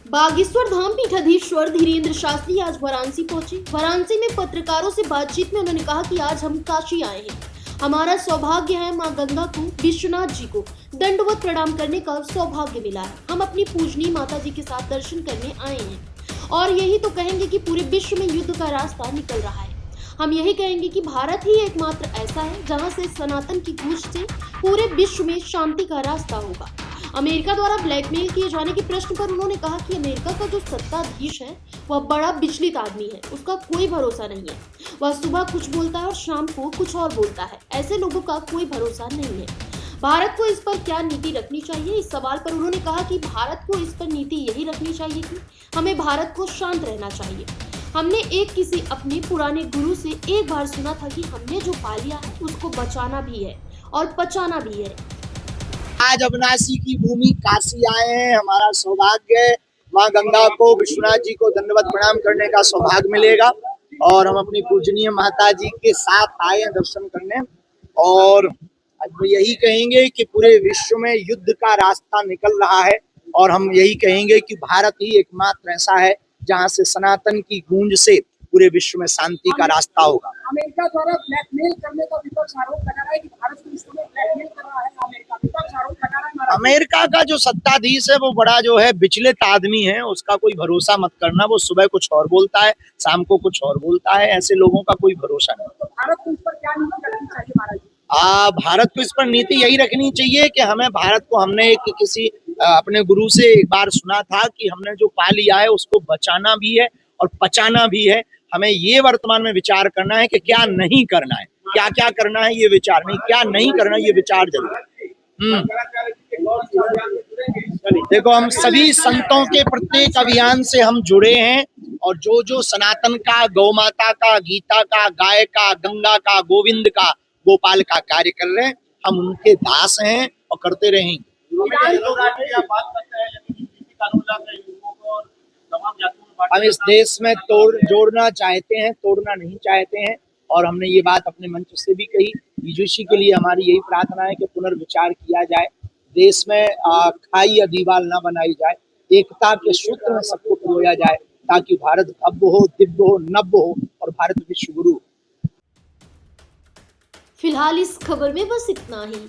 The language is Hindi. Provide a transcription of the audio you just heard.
बागेश्वर धाम पीठाधीश्वर धीरेन्द्र शास्त्री आज वाराणसी पहुंचे। वाराणसी में पत्रकारों से बातचीत में उन्होंने कहा कि आज हम काशी आए हैं। हमारा सौभाग्य है, मां गंगा को, विश्वनाथ जी को दंडवत प्रणाम करने का सौभाग्य मिला है। हम अपनी पूजनीय माता जी के साथ दर्शन करने आए हैं और यही तो कहेंगे कि पूरे विश्व में युद्ध का रास्ता निकल रहा है। हम यही कहेंगे कि भारत ही एकमात्र ऐसा है जहां से सनातन की गूंज से पूरे विश्व में शांति का रास्ता होगा। अमेरिका द्वारा ब्लैकमेल किए जाने के प्रश्न पर उन्होंने कहा कि अमेरिका का जो सत्ताधीश है वह बड़ा विचलित आदमी है, उसका कोई भरोसा नहीं है। वह सुबह कुछ बोलता है और शाम को कुछ और बोलता है। ऐसे लोगों का कोई भरोसा नहीं है। भारत को इस पर क्या नीति रखनी चाहिए, इस सवाल पर उन्होंने कहा कि भारत को इस पर नीति यही रखनी चाहिए कि हमें भारत को शांत रहना चाहिए। हमने किसी अपने पुराने गुरु से एक बार सुना था कि हमने जो पा लिया है उसको बचाना भी है और बचाना भी है। आज अविनाशी की भूमि काशी आए हैं। हमारा सौभाग्य है, माँ गंगा को, विश्वनाथ जी को दंडवत प्रणाम करने का सौभाग्य मिलेगा और हम अपनी पूजनीय माता जी के साथ आए हैं दर्शन करने। और यही कहेंगे कि पूरे विश्व में युद्ध का रास्ता निकल रहा है और हम यही कहेंगे कि भारत ही एकमात्र ऐसा है जहां से सनातन की गूंज से पूरे विश्व में शांति का रास्ता होगा। अमेरिका द्वारा ब्लैकमेल करने का विपक्ष आरोप लगा रहा है कि भारत को इसमें ब्लैकमेल कर रहा है। अमेरिका विपक्ष आरोप लगा रहा है। अमेरिका का जो सत्ताधीश है वो बड़ा जो है विचलित आदमी है, उसका कोई भरोसा मत करना। वो सुबह कुछ और बोलता है, शाम को कुछ और बोलता है। ऐसे लोगों का कोई भरोसा नहीं। तो भारत को इस पर क्या नीति रखनी चाहिए महाराज जी? भारत को इस पर नीति यही रखनी चाहिए कि हमें भारत को, हमने किसी अपने गुरु से एक बार सुना था कि हमने जो पा लिया है उसको बचाना भी है और पचाना भी है। हमें ये वर्तमान में विचार करना है कि क्या नहीं करना है, क्या क्या करना है ये विचार नहीं, क्या नहीं करना ये विचार जरूर। देखो, हम सभी संतों के प्रत्येक अभियान से हम जुड़े हैं और जो सनातन का, गौ माता का, गीता का, गाय का, गंगा का, गोविंद का, गोपाल का कार्य कर रहे हैं, हम उनके दास हैं और करते रहेंगे। हम इस देश में जोड़ना चाहते हैं, तोड़ना नहीं चाहते हैं। और हमने ये बात अपने मंच से भी कही। बीजेपी के लिए हमारी यही प्रार्थना है कि पुनर्विचार किया जाए, देश में खाई या दीवार न बनाई जाए, एकता के सूत्र में सबको पिरोया जाए ताकि भारत भव्य हो, दिव्य हो, नव्य हो और भारत विश्व गुरु। फिलहाल इस खबर में बस इतना ही।